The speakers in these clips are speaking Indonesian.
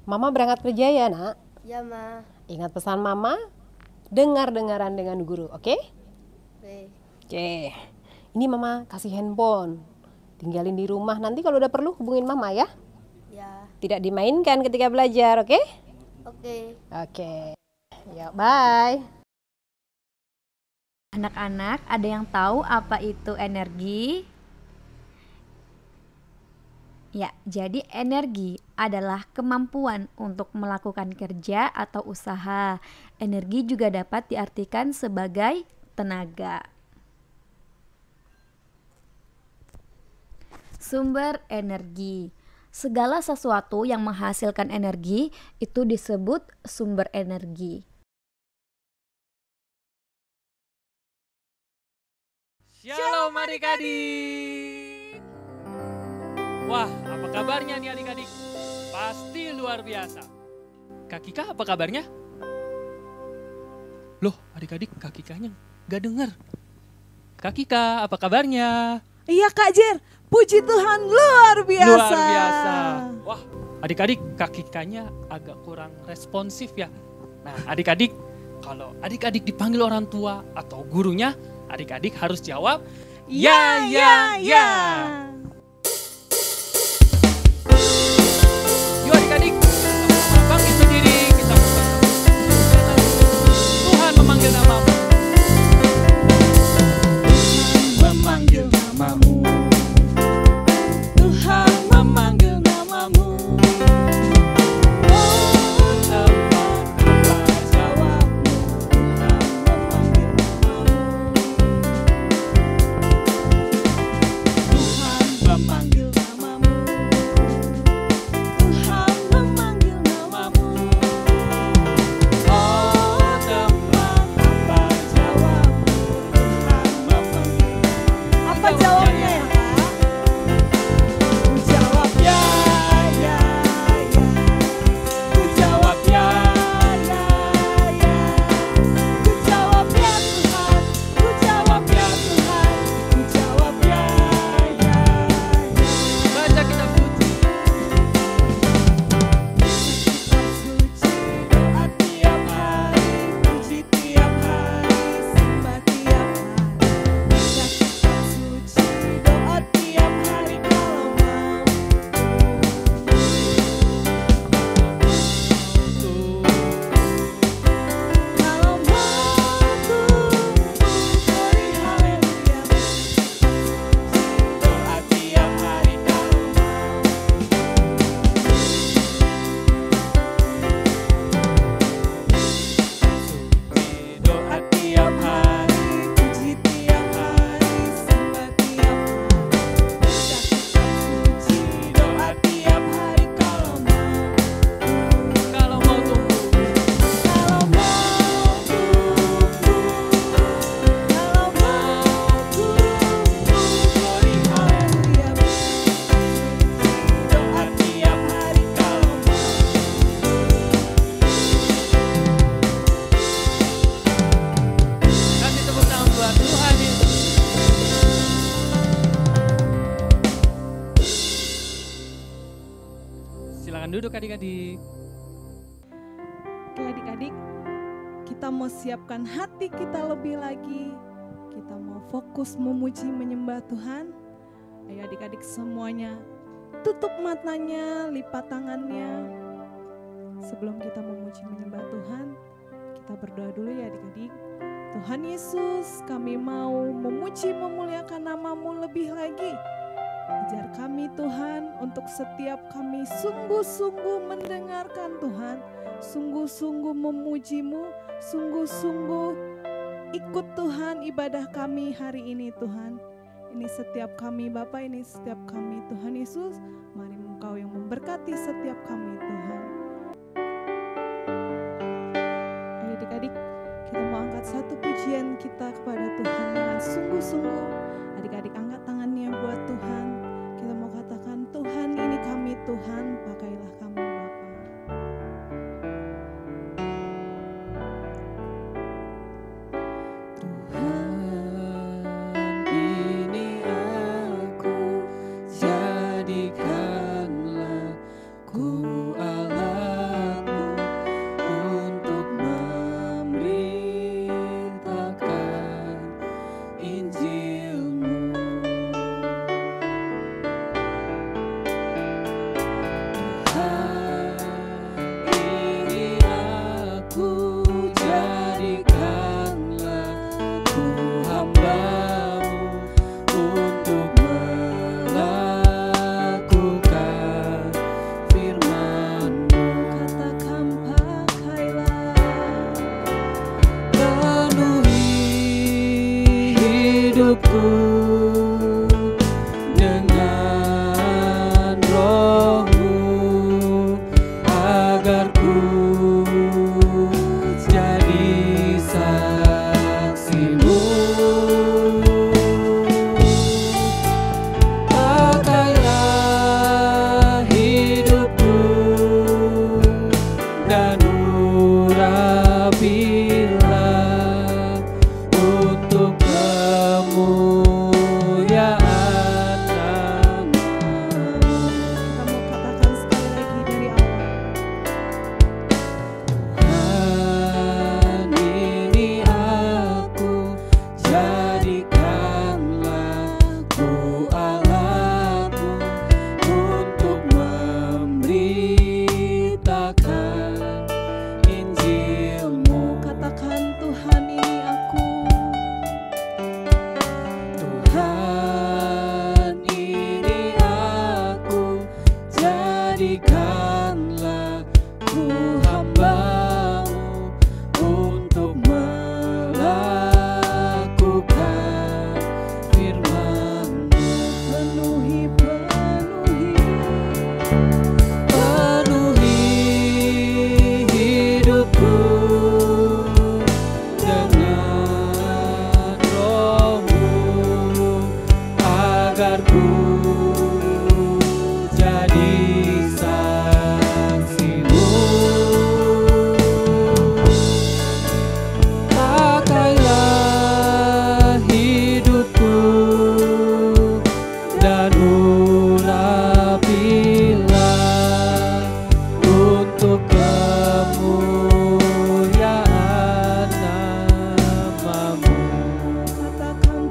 Mama berangkat kerja ya, Nak. Ya, Ma. Ingat pesan Mama, dengar-dengaran dengan guru, oke? Oke. Oke. Ini Mama kasih handphone. Tinggalin di rumah, nanti kalau udah perlu hubungin Mama ya. Ya. Tidak dimainkan ketika belajar, oke? Oke. Oke. Ya, bye. Anak-anak, ada yang tahu apa itu energi? Ya, jadi energi adalah kemampuan untuk melakukan kerja atau usaha. Energi juga dapat diartikan sebagai tenaga. Sumber energi. Segala sesuatu yang menghasilkan energi itu disebut sumber energi. Shalom adik-adik. Wah, apa kabarnya nih adik-adik? Pasti luar biasa. Kak Kika apa kabarnya? Loh, adik-adik Kak Kikanya gak denger. Kak Kika apa kabarnya? Iya Kak Jer, puji Tuhan luar biasa. Luar biasa. Wah, adik-adik Kak Kikanya agak kurang responsif ya. Nah, adik-adik, kalau adik-adik dipanggil orang tua atau gurunya, adik-adik harus jawab, ya, ya, ya. Yuk adik-adik, bangkit berdiri, kita Tuhan memanggil namamu. Memanggil namamu, Tuhan memanggil namamu. Oh, apa jawabmu, Tuhan memanggil namamu. Tuhan memanggil namamu, Tuhan memanggil namamu. Oh, teman, apa jawabmu, Tuhan memanggil. Apa jawabnya ya Kak? Ku jawab ya, ya, ya. Ku jawab ya, ya, ya. Ku jawab ya Tuhan, ku jawab ya Tuhan, ku jawab ya, ya, ya. Baca kitab suci. Suci doa tiap hari, puji tiap hari, sembah tiap hari. Baca kitab suci doa tiap hari kalau mau. Kalau mau beri haleluya. Doa tiap hari kalau mau. Doa tiap hari, puji tiap hari, sembah tiap hari. Baca kitab suci, doa tiap hari kalau mau. Kalau mau tumbuh, Kalau mau tumbuh, kalau mau tumbuh, beri haleluya. Doa tiap hari kalau mau. kasih tepuk tangan buat Tuhan Yesus. Silakan duduk adik-adik. Oke adik-adik, kita mau siapkan hati kita lebih lagi. Kita mau fokus memuji menyembah Tuhan. Ayo adik-adik semuanya, tutup matanya, lipat tangannya. Sebelum kita memuji menyembah Tuhan, kita berdoa dulu ya adik-adik. Tuhan Yesus, kami mau memuji memuliakan namamu lebih lagi. Ajar kami Tuhan untuk setiap kami sungguh-sungguh mendengarkan Tuhan, sungguh-sungguh memujimu, sungguh-sungguh ikut Tuhan ibadah kami hari ini Tuhan. Ini setiap kami Bapa, ini setiap kami Tuhan Yesus, mari Engkau yang memberkati setiap kami Tuhan. Ayo adik-adik, kita mau angkat satu pujian kita kepada Tuhan dengan sungguh-sungguh. Adik-adik angkat tangannya buat Tuhan. Kita mau katakan, Tuhan ini kami Tuhan, pakailah kami Bapa. Tuhan, ini aku, jadikanlah ku Allah urapilah untuk kemuliaan nama-Mu. Kamu katakan sekali lagi dari awal. Tuhan, ini aku, jadikanlah ku alatmu untuk memberitakan Injil-Mu. Katakan Tuhan ini aku. Tuhan, ini aku, jadikanlah ku hamba-Mu untuk melakukan firman-Mu. Penuhi Penuhi hidupku dengan Roh-Mu, agar ku jadi saksi-Mu. Pakailah hidupku dan urapilah untuk kemuliaan nama-Mu. Katakan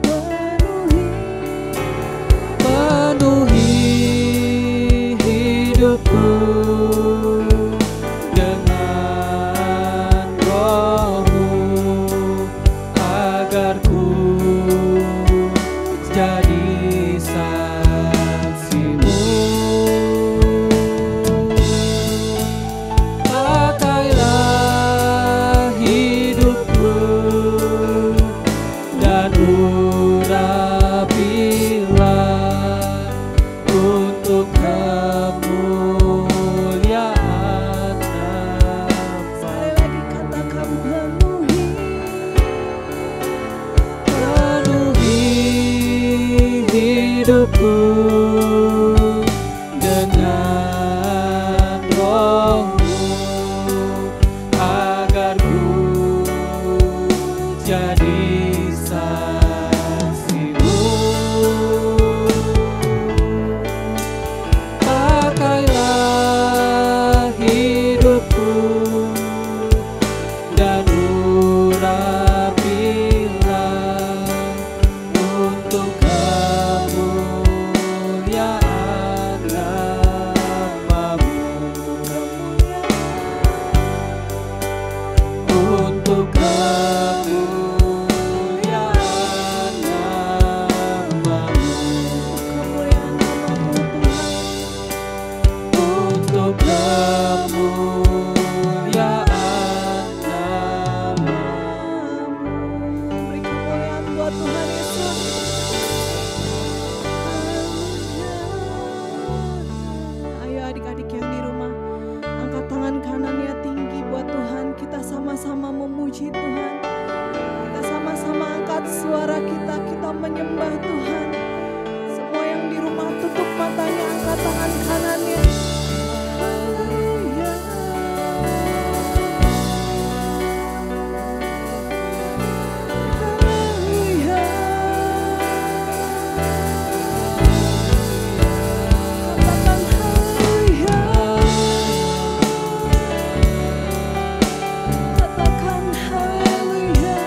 Penuhi hidupku dengan Roh-Mu, agar ku jadi saksi-Mu. Pakailah hidupku dan urapilah untuk kemuliaan sekali nama-Mu. lagi katakan Penuhi hidupku dengan Roh-Mu, agar ku jadi saksi-Mu. Pakailah hidupku dan urapilah untuk kemuliaan nama-Mu. Untuk kemuliaan nama-Mu. kemuliaan nama-Mu Tuhan. Untuk kemuliaan nama-Mu. Beri kemuliaan buat Tuhan Yesus. Ayo adik-adik yang di rumah, angkat tangan kanannya tinggi buat Tuhan. Kita sama-sama memuji Tuhan. Kita sama-sama angkat suara kita, kita menyembah Tuhan. Semua yang di rumah tutup matanya, angkat tangan kanannya. Haleluya. Haleluya. Katakan haleluya. Katakan haleluya.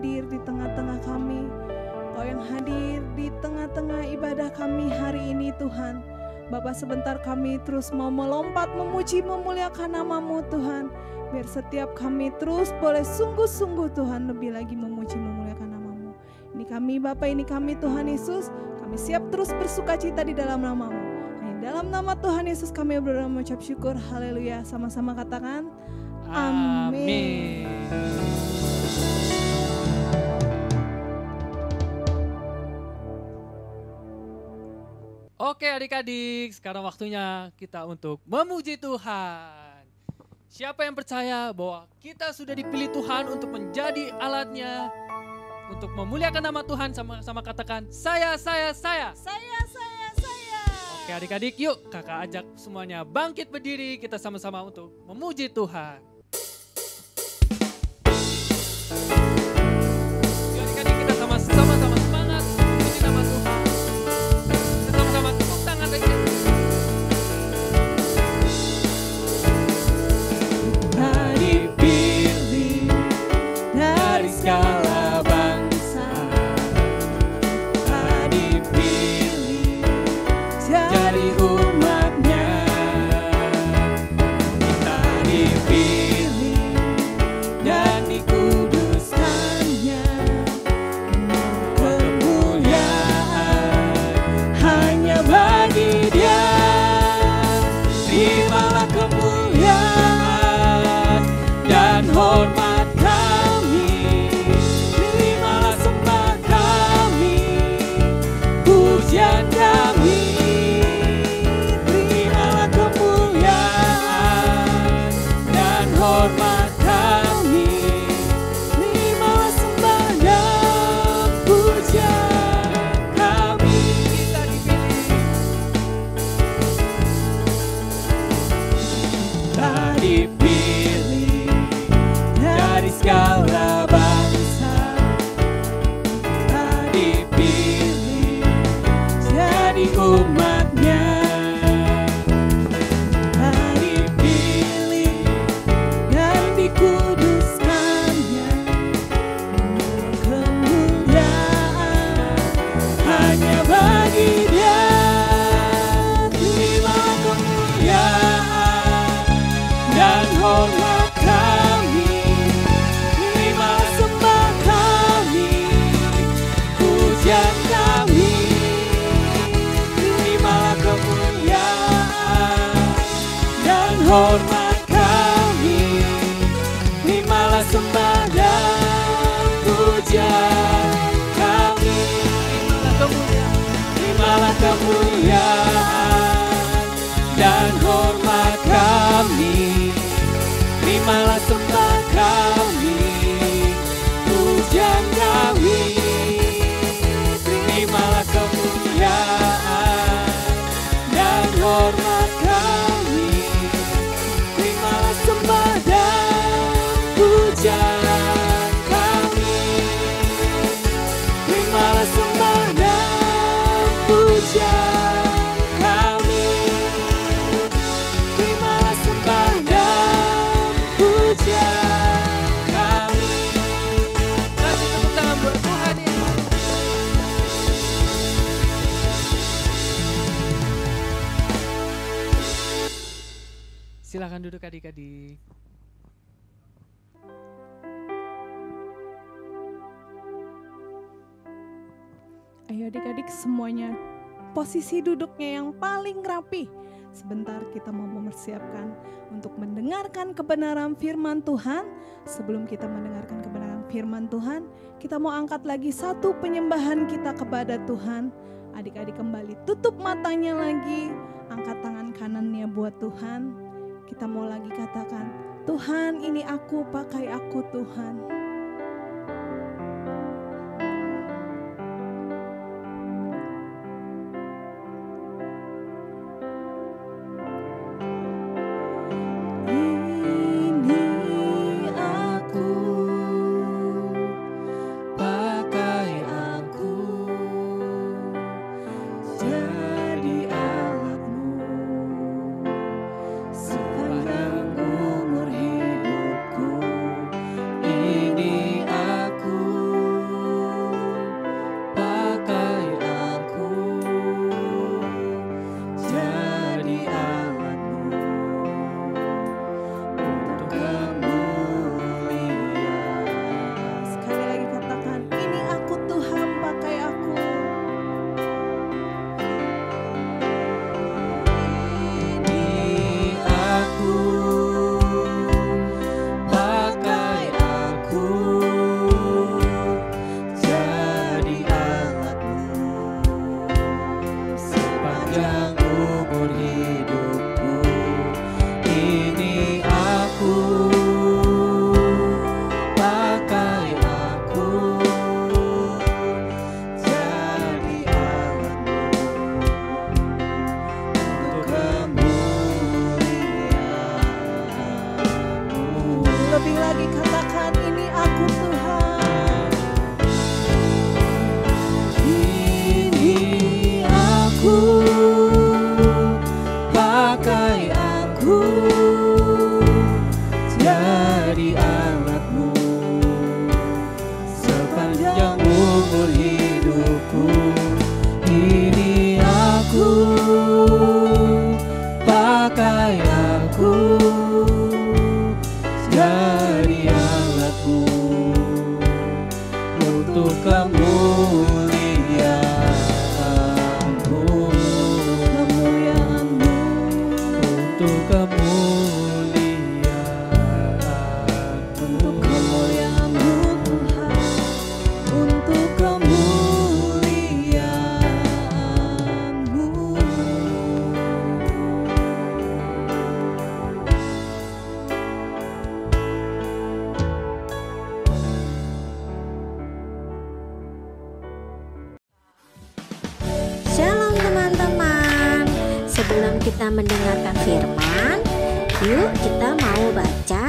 hadir di tengah-tengah kami. Engkau yang hadir di tengah-tengah ibadah kami hari ini Tuhan. Bapa, sebentar kami terus mau melompat, memuji, memuliakan nama-Mu Tuhan. Biar setiap kami terus boleh sungguh-sungguh Tuhan lebih lagi memuji, memuliakan nama-Mu. Ini kami Bapa, ini kami Tuhan Yesus. Kami siap terus bersukacita di dalam nama-Mu. Hanya dalam nama Tuhan Yesus kami berdoa mengucap syukur. Haleluya. Sama-sama katakan amin. Oke adik-adik, sekarang waktunya kita untuk memuji Tuhan. Siapa yang percaya bahwa kita sudah dipilih Tuhan untuk menjadi alatnya, untuk memuliakan nama Tuhan, sama-sama katakan saya. Oke adik-adik, yuk kakak ajak semuanya bangkit berdiri, kita sama-sama untuk memuji Tuhan. Yuk adik-adik, kita sama-sama semangat memuji nama Tuhan. Kita sama-sama tepuk tangan aja. Dipilih dari segala bangsa, dipilih jadi umatnya. Kita dipilih dan dikuduskannya. Kemuliaan hanya bagi Dia. Terimalah kemuliaan dan hormat kami, terimalah sembah kami, pujian kami, terimalah kemuliaan dan hormat kami, terimalah sembah dan pujian kami. Kita dipilih dari segala bangsa, dipilih jadi umatnya, dipilih dan dikuduskannya. Kemuliaan hanya bagi Dia. Terimalah kemuliaan dan hormat kami, terimalah sembah kami, pujian kami, terimalah kemuliaan dan hormat kami, terimalah sembah dan pujian kami, terimalah kemuliaan dan hormat kami, terimalah sembah kami, pujian kami, terimalah kemuliaan dan hormat kami, terimalah sembah dan pujian kami, terimalah sembah dan pujian kami, terimalah sembah dan pujian kami. Kasih tepuk tangan buat Tuhan ya. Silakan duduk adik-adik. Ayo adik-adik semuanya posisi duduknya yang paling rapi. Sebentar kita mau mempersiapkan untuk mendengarkan kebenaran firman Tuhan. Sebelum kita mendengarkan kebenaran firman Tuhan, kita mau angkat lagi satu penyembahan kita kepada Tuhan. Adik-adik kembali tutup matanya lagi, angkat tangan kanannya buat Tuhan. Kita mau lagi katakan, Tuhan ini aku, pakai aku Tuhan. Ini untuk kemuliaan-Mu, kemuliaan-Mu, untuk kemuliaan-Mu, untuk kemuliaan-Mu Tuhan, untuk kemuliaan-Mu. Shalom teman-teman. Sebelum kita mendengarkan firman, yuk kita mau baca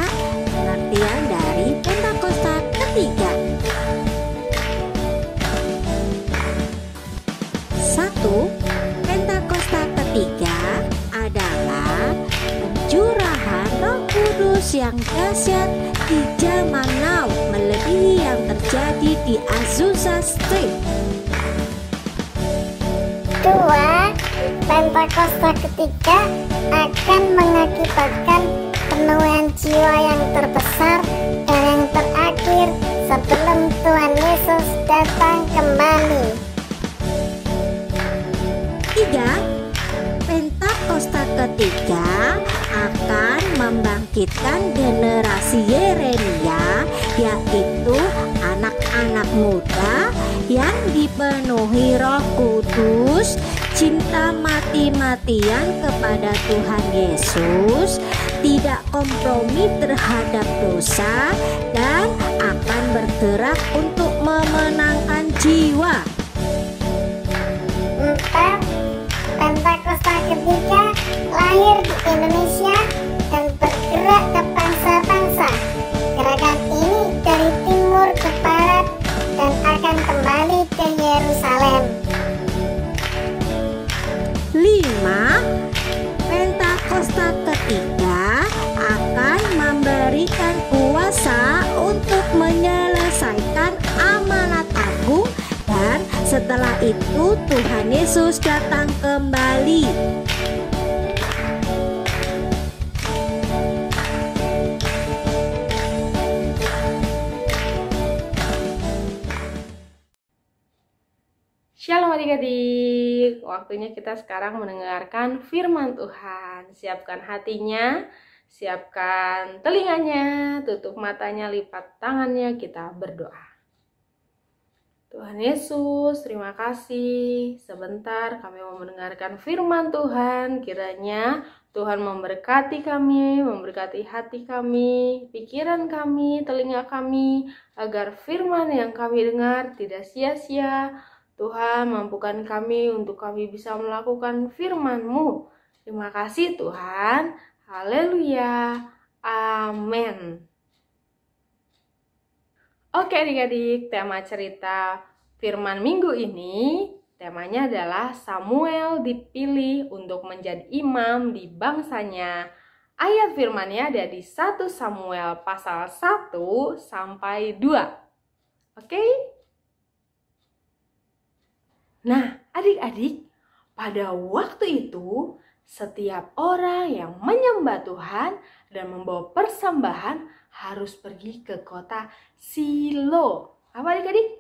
pengertian dari Pentakosta ketiga. 1. Pentakosta ketiga adalah pencurahan Roh Kudus yang dahsyat di zaman now, melebihi yang terjadi di Azusa Street. 2. Pentakosta ketiga akan mengakibatkan penuaian jiwa yang terbesar dan yang terakhir sebelum Tuhan Yesus datang kembali. 3. Pentakosta ketiga akan membangkitkan generasi Yeremia, yaitu anak-anak muda yang dipenuhi Roh Kudus, cinta mati-matian kepada Tuhan Yesus, tidak kompromi terhadap dosa, dan akan bergerak untuk memenangkan jiwa. 4. Pentakosta ketiga lahir di Indonesia dan bergerak ke bangsa-bangsa. Gerakan ini dari timur ke barat dan akan kembali ke Yerusalem. 5. Pentakosta ketiga akan memberikan kuasa untuk menyelesaikan amanat agung, dan setelah itu Tuhan Yesus datang kembali. Shalom adik-adik, waktunya kita sekarang mendengarkan firman Tuhan. Siapkan hatinya, siapkan telinganya, tutup matanya, lipat tangannya, kita berdoa. Tuhan Yesus, terima kasih. Sebentar kami mau mendengarkan firman Tuhan. Kiranya Tuhan memberkati kami, memberkati hati kami, pikiran kami, telinga kami, agar firman yang kami dengar tidak sia-sia. Tuhan, mampukan kami untuk kami bisa melakukan firman-Mu. Terima kasih Tuhan. Haleluya. Amin. Oke adik-adik, tema cerita firman minggu ini, temanya adalah Samuel dipilih untuk menjadi imam di bangsanya. Ayat firmannya ada di 1 Samuel pasal 1 sampai 2. Oke? Nah, adik-adik, pada waktu itu setiap orang yang menyembah Tuhan dan membawa persembahan harus pergi ke kota Silo. Apa adik-adik?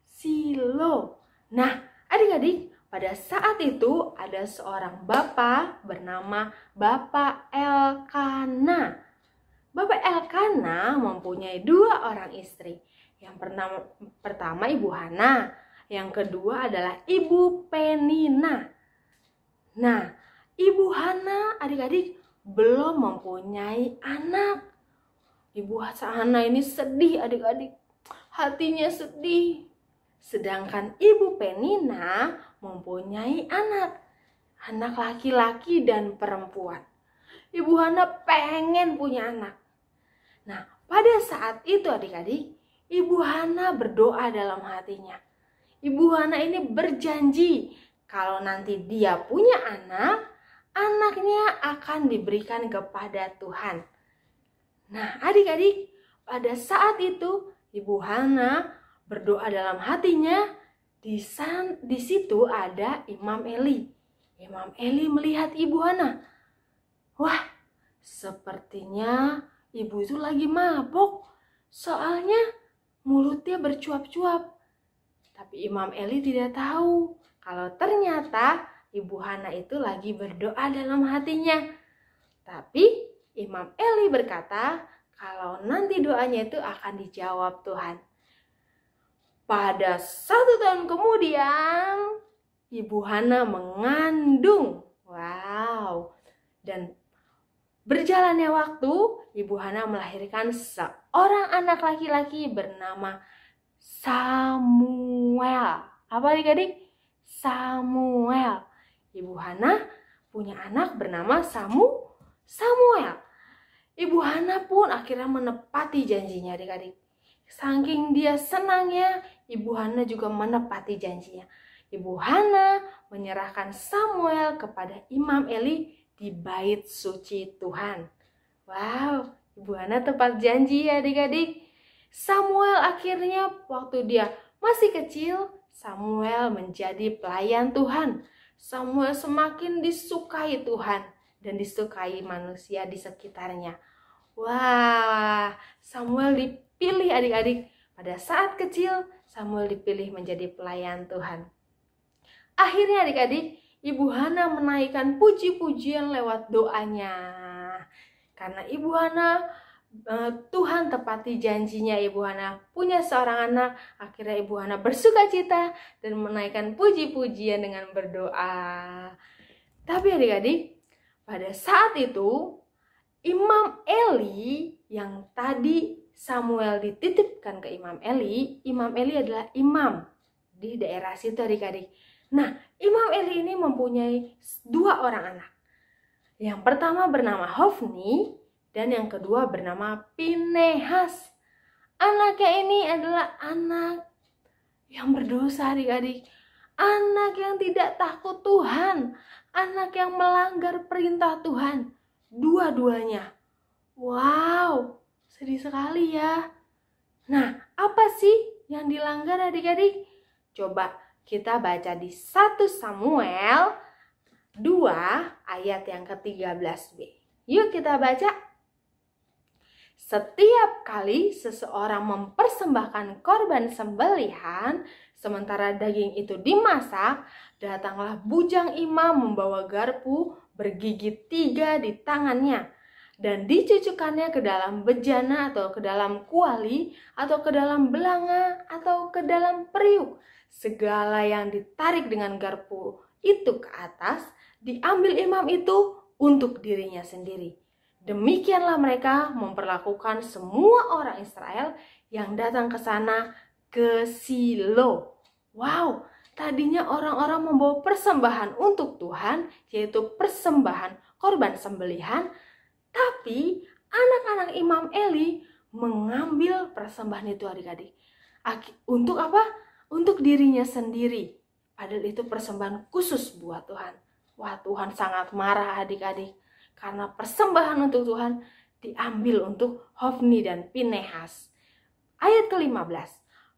Silo. Nah, adik-adik, pada saat itu ada seorang bapak bernama Bapak Elkana. Bapak Elkana mempunyai 2 orang istri. Yang pertama Ibu Hana. Yang kedua adalah Ibu Penina. Nah, Ibu Hana adik-adik belum mempunyai anak. Ibu Hana ini sedih adik-adik. Hatinya sedih. Sedangkan Ibu Penina mempunyai anak. Anak laki-laki dan perempuan. Ibu Hana pengen punya anak. Nah, pada saat itu adik-adik, Ibu Hana berdoa dalam hatinya. Ibu Hana ini berjanji kalau nanti dia punya anak, anaknya akan diberikan kepada Tuhan. Nah, adik-adik, pada saat itu Ibu Hana berdoa dalam hatinya. Di situ ada Imam Eli. Imam Eli melihat Ibu Hana. Wah, sepertinya ibu itu lagi mabok. Soalnya mulutnya bercuap-cuap. Tapi Imam Eli tidak tahu kalau ternyata Ibu Hana itu lagi berdoa dalam hatinya. Tapi Imam Eli berkata kalau nanti doanya itu akan dijawab Tuhan. Pada 1 tahun kemudian Ibu Hana mengandung. Wow. Dan berjalannya waktu, Ibu Hana melahirkan seorang anak laki-laki bernama Samuel. Apa adik-adik? Samuel. Ibu Hana punya anak bernama Samuel. Ibu Hana pun akhirnya menepati janjinya adik-adik. Saking dia senangnya, Ibu Hana juga menepati janjinya. Ibu Hana menyerahkan Samuel kepada Imam Eli di bait suci Tuhan. Wow, Ibu Hana tepat janji ya adik-adik. Samuel akhirnya waktu dia masih kecil, Samuel menjadi pelayan Tuhan. Samuel semakin disukai Tuhan dan disukai manusia di sekitarnya. Wah, Samuel dipilih adik-adik. Pada saat kecil, Samuel dipilih menjadi pelayan Tuhan. Akhirnya adik-adik, Ibu Hana menaikkan puji-pujian lewat doanya. Karena Ibu Hana, Tuhan tepati janjinya Ibu Hana punya seorang anak. Akhirnya Ibu Hana bersukacita dan menaikkan puji-pujian dengan berdoa. Tapi adik-adik, pada saat itu Imam Eli yang tadi Samuel dititipkan ke Imam Eli adalah imam di daerah situ adik-adik. Nah, Imam Eli ini mempunyai 2 orang anak. Yang pertama bernama Hofni dan yang kedua bernama Pinehas. Anaknya ini adalah anak yang berdosa adik-adik. Anak yang tidak takut Tuhan. Anak yang melanggar perintah Tuhan. Dua-duanya. Wow, sedih sekali ya. Nah, apa sih yang dilanggar adik-adik? Coba kita baca di 1 Samuel 2 ayat yang ke-13b. Yuk kita baca. Setiap kali seseorang mempersembahkan korban sembelihan, sementara daging itu dimasak, datanglah bujang imam membawa garpu bergigi 3 di tangannya, dan dicucukkannya ke dalam bejana atau ke dalam kuali, atau ke dalam belanga, atau ke dalam periuk. Segala yang ditarik dengan garpu itu ke atas, diambil imam itu untuk dirinya sendiri. Demikianlah mereka memperlakukan semua orang Israel yang datang ke sana ke Silo. Wow, tadinya orang-orang membawa persembahan untuk Tuhan, yaitu persembahan korban sembelihan, tapi anak-anak Imam Eli mengambil persembahan itu adik-adik. Untuk apa? Untuk dirinya sendiri. Padahal itu persembahan khusus buat Tuhan. Wah, Tuhan sangat marah adik-adik. Karena persembahan untuk Tuhan diambil untuk Hofni dan Pinehas. Ayat ke-15.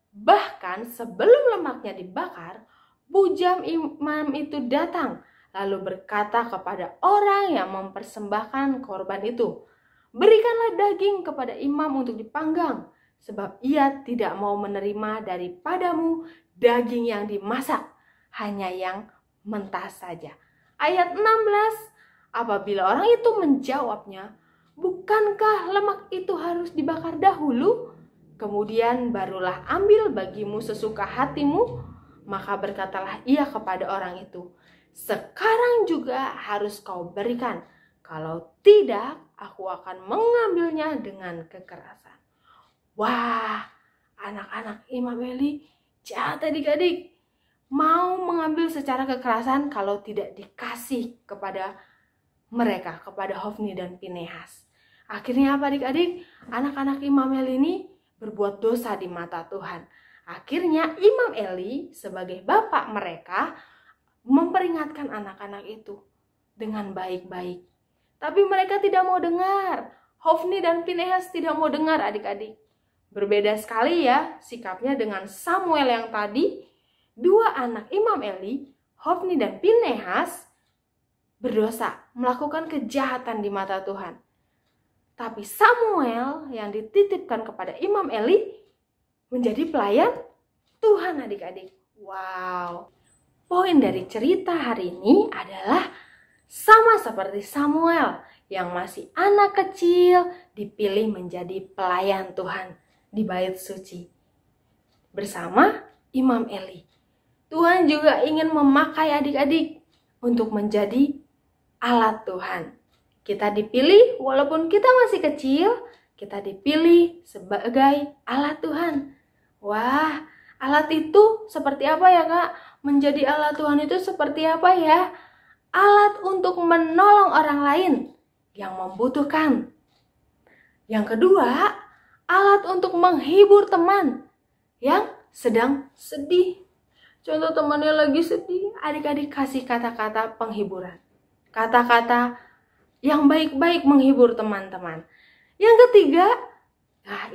Bahkan sebelum lemaknya dibakar, bujang imam itu datang, lalu berkata kepada orang yang mempersembahkan korban itu, "Berikanlah daging kepada imam untuk dipanggang, sebab ia tidak mau menerima daripadamu daging yang dimasak, hanya yang mentah saja." Ayat 16, apabila orang itu menjawabnya, "Bukankah lemak itu harus dibakar dahulu? Kemudian barulah ambil bagimu sesuka hatimu," maka berkatalah ia kepada orang itu, "Sekarang juga harus kau berikan. Kalau tidak, aku akan mengambilnya dengan kekerasan." Wah, anak-anak Imam Eli jahat adik-adik. Mau mengambil secara kekerasan kalau tidak dikasih kepada mereka, kepada Hofni dan Pinehas. Akhirnya apa adik-adik? Anak-anak Imam Eli ini berbuat dosa di mata Tuhan. Akhirnya Imam Eli sebagai bapak mereka memperingatkan anak-anak itu dengan baik-baik. Tapi mereka tidak mau dengar. Hofni dan Pinehas tidak mau dengar adik-adik. Berbeda sekali ya sikapnya dengan Samuel yang tadi. 2 anak Imam Eli, Hofni dan Pinehas, berdosa, melakukan kejahatan di mata Tuhan. Tapi Samuel yang dititipkan kepada Imam Eli menjadi pelayan Tuhan adik-adik. Wow. Poin dari cerita hari ini adalah sama seperti Samuel yang masih anak kecil dipilih menjadi pelayan Tuhan di bait suci bersama Imam Eli. Tuhan juga ingin memakai adik-adik untuk menjadi alat Tuhan. Kita dipilih walaupun kita masih kecil, kita dipilih sebagai alat Tuhan. Wah, alat itu seperti apa ya Kak? Menjadi alat Tuhan itu seperti apa ya? Alat untuk menolong orang lain yang membutuhkan. Yang kedua, alat untuk menghibur teman yang sedang sedih. Contoh temannya lagi sedih, adik-adik kasih kata-kata penghiburan. Kata-kata yang baik-baik menghibur teman-teman. Yang ketiga,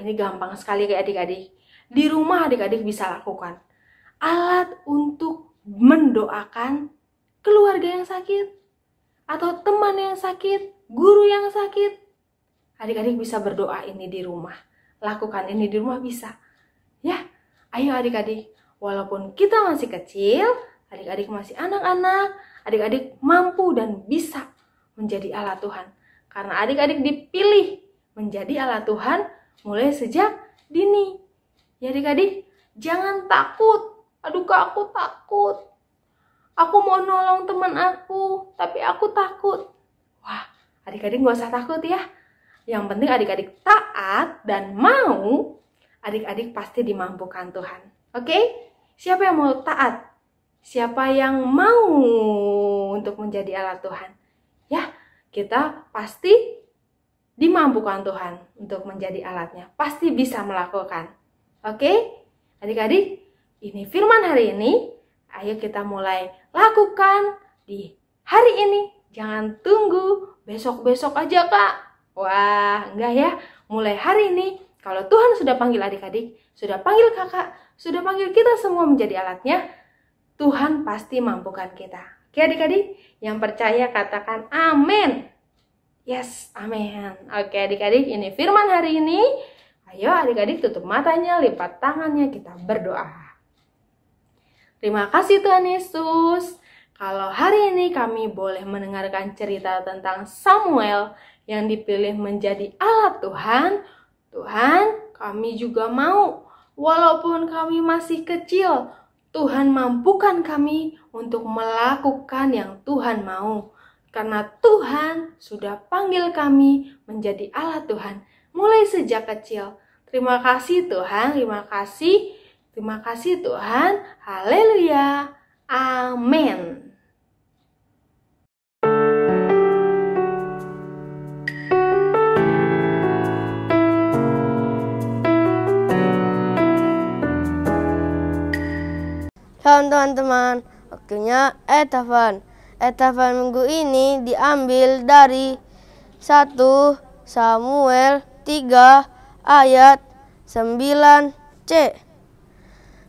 ini gampang sekali kayak adik-adik. Di rumah adik-adik bisa lakukan. Alat untuk mendoakan keluarga yang sakit. Atau teman yang sakit, guru yang sakit. Adik-adik bisa berdoa ini di rumah. Lakukan ini di rumah bisa. Ya, ayo adik-adik. Walaupun kita masih kecil, adik-adik masih anak-anak, adik-adik mampu dan bisa menjadi alat Tuhan. Karena adik-adik dipilih menjadi alat Tuhan mulai sejak dini. Ya adik-adik, jangan takut. Aduh Kak, aku takut. Aku mau nolong teman aku, tapi aku takut. Wah, adik-adik gak usah takut ya. Yang penting adik-adik taat dan mau, adik-adik pasti dimampukan Tuhan. Oke? Siapa yang mau taat? Siapa yang mau untuk menjadi alat Tuhan? Ya, kita pasti dimampukan Tuhan untuk menjadi alatnya. Pasti bisa melakukan. Oke? Adik-adik, ini firman hari ini. Ayo kita mulai lakukan di hari ini. Jangan tunggu besok-besok aja Kak. Wah, enggak ya. Mulai hari ini, kalau Tuhan sudah panggil adik-adik, sudah panggil kakak, sudah panggil kita semua menjadi alatnya, Tuhan pasti mampukan kita. Oke adik-adik, yang percaya katakan amin. Yes, amin. Oke adik-adik, ini firman hari ini. Ayo adik-adik tutup matanya, lipat tangannya, kita berdoa. Terima kasih Tuhan Yesus. Kalau hari ini kami boleh mendengarkan cerita tentang Samuel yang dipilih menjadi alat Tuhan. Tuhan, kami juga mau. Walaupun kami masih kecil, Tuhan mampukan kami untuk melakukan yang Tuhan mau. Karena Tuhan sudah panggil kami menjadi alat Tuhan mulai sejak kecil. Terima kasih Tuhan, terima kasih. Terima kasih Tuhan. Haleluya. Amin. Shalom teman-teman, waktunya Etafan. Etafan minggu ini diambil dari 1 Samuel 3 ayat 9c.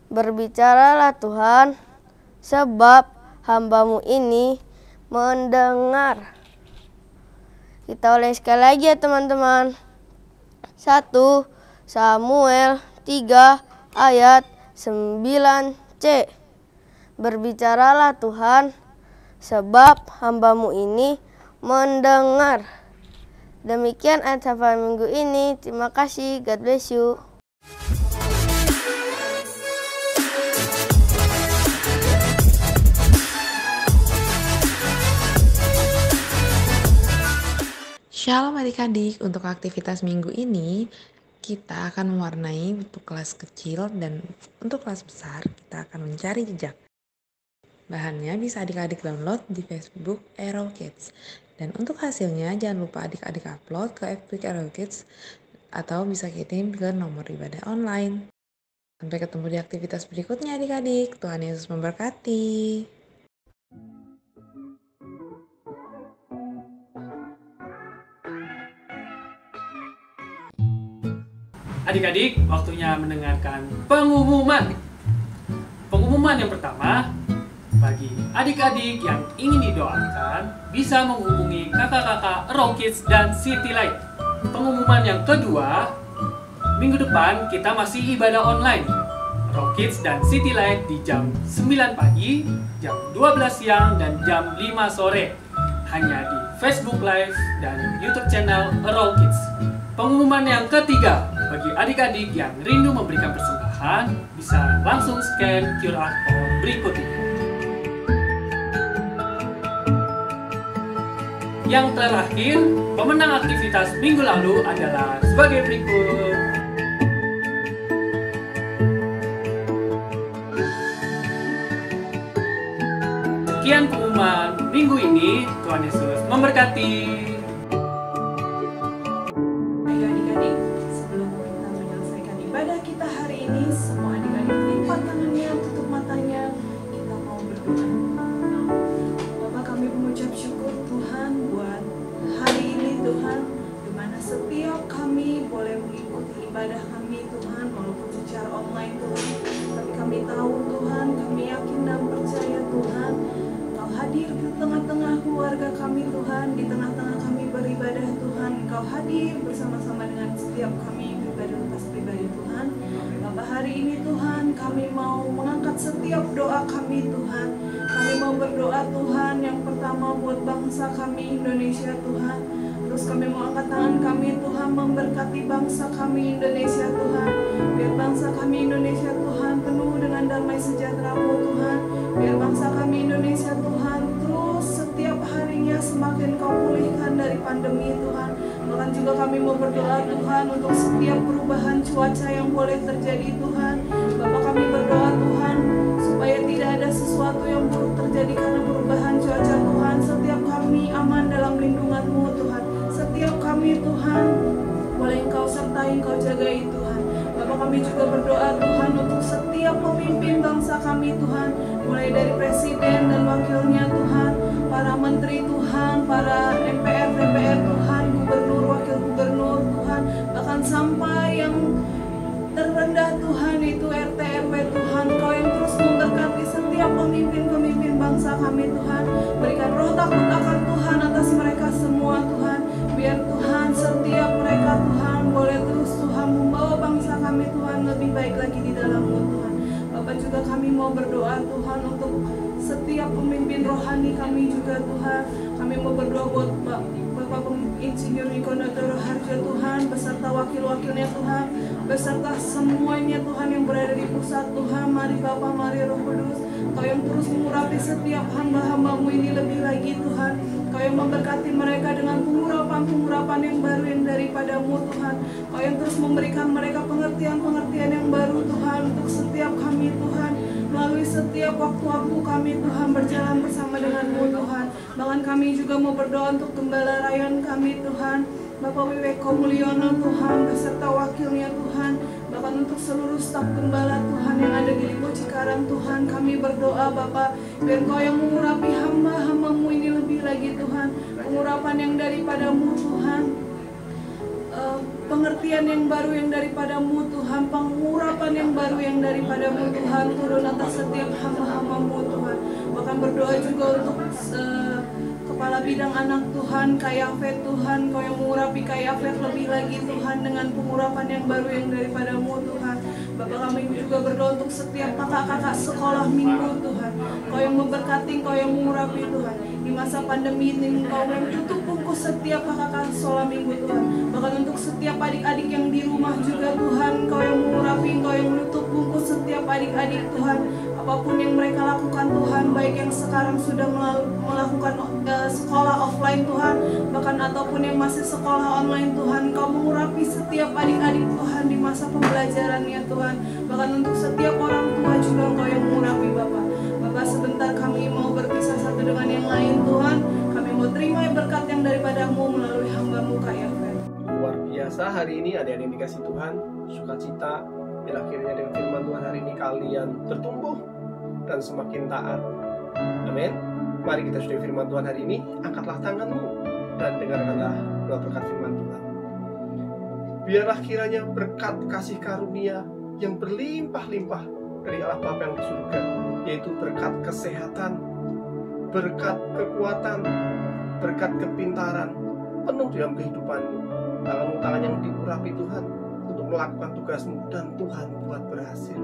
Berbicaralah Tuhan, sebab hamba-Mu ini mendengar. Kita ulangi sekali lagi ya teman-teman. 1 Samuel 3 ayat 9c. Berbicaralah Tuhan, sebab hamba-Mu ini mendengar. Demikian ayat hafalan minggu ini. Terima kasih. God bless you. Shalom adik-adik, untuk aktivitas minggu ini kita akan mewarnai untuk kelas kecil dan untuk kelas besar kita akan mencari jejak. Bahannya bisa adik-adik download di Facebook Arrow Kids. Dan untuk hasilnya jangan lupa adik-adik upload ke FB Arrow Kids atau bisa kirim ke nomor ibadah online. Sampai ketemu di aktivitas berikutnya adik-adik. Tuhan Yesus memberkati. Adik-adik, waktunya mendengarkan pengumuman. Pengumuman yang pertama, bagi adik-adik yang ingin didoakan, bisa menghubungi kakak-kakak Arrow Kids dan City Light. Pengumuman yang kedua, minggu depan kita masih ibadah online. Rock Kids dan City Light di jam 9 pagi, jam 12 siang, dan jam 5 sore. Hanya di Facebook Live dan YouTube channel Rock Kids. Pengumuman yang ketiga, bagi adik-adik yang rindu memberikan persembahan, bisa langsung scan QR code berikut ini. Yang terakhir, pemenang aktivitas minggu lalu adalah sebagai berikut. Sekian pengumuman minggu ini. Tuhan Yesus memberkati. Ayo adik-adik, sebelum kita menyelesaikan ibadah kita hari ini, semua adik-adik lipat tangannya, tutup matanya, kita mau berdoa. Bapak, kami mengucap syukur Tuhan buat hari ini Tuhan, di mana setiap kami boleh mengikuti ibadah kami Tuhan, walaupun secara online Tuhan. Tapi kami tahu Tuhan, kami yakin dan percaya Tuhan, Kau hadir di tengah-tengah keluarga kami Tuhan, di tengah-tengah kami beribadah Tuhan. Kau hadir bersama-sama dengan setiap kami pribadi lepas pribadi Tuhan. Bapak, hari ini Tuhan, kami mau mengangkat setiap doa kami Tuhan. Kami mau berdoa Tuhan, yang pertama buat bangsa kami Indonesia Tuhan. Terus kami mau angkat tangan kami Tuhan, memberkati bangsa kami Indonesia Tuhan. Biar bangsa kami Indonesia Tuhan penuh dengan damai sejahtera-Mu Tuhan. Biar bangsa kami Indonesia Tuhan terus setiap harinya semakin Kau pulihkan dari pandemi Tuhan. Bahkan juga kami mau berdoa Tuhan untuk setiap perubahan cuaca yang boleh terjadi Tuhan. Bapak, kami berdoa Tuhan supaya tidak ada sesuatu yang buruk terjadi karena perubahan cuaca Tuhan. Setiap kami aman dalam lindungan-Mu Tuhan. Setiap kami Tuhan boleh Engkau sertai, Engkau jagai Tuhan. Bapak, kami juga berdoa Tuhan untuk setiap pemimpin bangsa kami Tuhan, mulai dari presiden dan wakilnya Tuhan, para menteri Tuhan, para MPR, DPR Tuhan, gubernur, wakil gubernur Tuhan, bahkan sampai yang terendah Tuhan itu RT RW Tuhan. Kau yang terus memberkati setiap pemimpin-pemimpin bangsa kami Tuhan. Berikan roh takut akan Tuhan atas mereka semua Tuhan. Biar Tuhan setiap mereka Tuhan boleh terus Tuhan membawa bangsa kami Tuhan lebih baik lagi di dalam-Mu Tuhan. Bapak, juga kami mau berdoa Tuhan untuk setiap pemimpin rohani kami juga Tuhan. Kami mau berdoa buat Bapak Insinyur Niko Natoro Harjo Tuhan, beserta wakil-wakilnya Tuhan, beserta semuanya Tuhan yang berada di pusat Tuhan. Mari Bapak, mari Roh Kudus, Kau yang terus mengurapi setiap hamba-hamba-Mu ini lebih lagi Tuhan. Kau yang memberkati mereka dengan pengurapan-pengurapan yang baru yang daripada-Mu Tuhan. Kau yang terus memberikan mereka pengertian-pengertian yang baru Tuhan untuk setiap kami Tuhan. Melalui setiap waktu-waktu kami Tuhan berjalan bersama dengan-Mu Tuhan. Bahkan kami juga mau berdoa untuk Gembala Rayon kami Tuhan, Bapak Wiweko Mulyono Tuhan, beserta wakilnya Tuhan. Bahkan untuk seluruh staf gembala Tuhan yang ada di Lipo Cikarang Tuhan, kami berdoa Bapak, biar Kau yang mengurapi hamba-hamba-Mu ini lebih lagi Tuhan. Pengurapan yang daripada-Mu Tuhan, pengertian yang baru yang daripada-Mu Tuhan, pengurapan yang baru yang daripada-Mu Tuhan, turun atas setiap hamba-hamba-Mu Tuhan. Bahkan berdoa juga untuk Kepala Bidang Anak Tuhan, Kayafet Tuhan, Kau yang mengurapi Kayafet lebih lagi Tuhan dengan pengurapan yang baru yang daripada-Mu Tuhan. Bapak, kami juga berdoa untuk setiap kakak-kakak sekolah minggu Tuhan. Kau yang memberkati, Kau yang mengurapi Tuhan. Di masa pandemi ini Kau yang tutup bungkus setiap kakak-kakak sekolah minggu Tuhan. Bahkan untuk setiap adik-adik yang di rumah juga Tuhan, Kau yang mengurapi, Kau yang menutup bungkus setiap adik-adik Tuhan. Apapun yang mereka lakukan Tuhan, baik yang sekarang sudah melakukan sekolah offline Tuhan, bahkan ataupun yang masih sekolah online Tuhan, Kau mengurapi setiap adik-adik Tuhan di masa pembelajarannya Tuhan. Bahkan untuk setiap orang tua juga Kau yang mengurapi Bapak. Bapak, sebentar kami mau berpisah satu dengan yang lain Tuhan. Kami mau terima berkat yang daripada-Mu melalui hamba-Mu Kayafet. Luar biasa, hari ini ada yang dikasih Tuhan, sukacita. Bila akhirnya dengan firman Tuhan hari ini kalian bertumbuh dan semakin taat. Amin. Mari kita sudah firman Tuhan hari ini, angkatlah tanganmu dan dengarkanlah doa berkat firman Tuhan. Biarlah kiranya berkat kasih karunia yang berlimpah-limpah dari Allah Bapa yang di surga, yaitu berkat kesehatan, berkat kekuatan, berkat kepintaran, penuh dalam kehidupanmu. Tangan yang diurapi Tuhan untuk melakukan tugasmu dan Tuhan buat berhasil.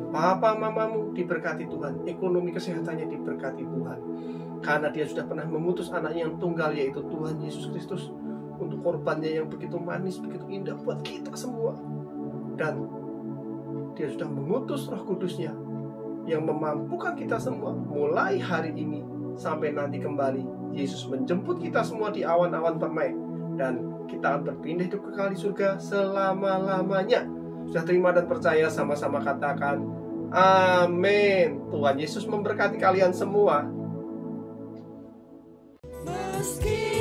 Papa mamamu diberkati Tuhan, ekonomi kesehatannya diberkati Tuhan. Karena dia sudah pernah mengutus anaknya yang tunggal, yaitu Tuhan Yesus Kristus, untuk korbannya yang begitu manis, begitu indah buat kita semua. Dan dia sudah mengutus Roh Kudusnya yang memampukan kita semua mulai hari ini sampai nanti kembali Yesus menjemput kita semua di awan-awan permai, dan kita akan berpindah hidup kekal di surga selama-lamanya. Sudah terima dan percaya? Sama-sama katakan amin. Tuhan Yesus memberkati kalian semua. Meski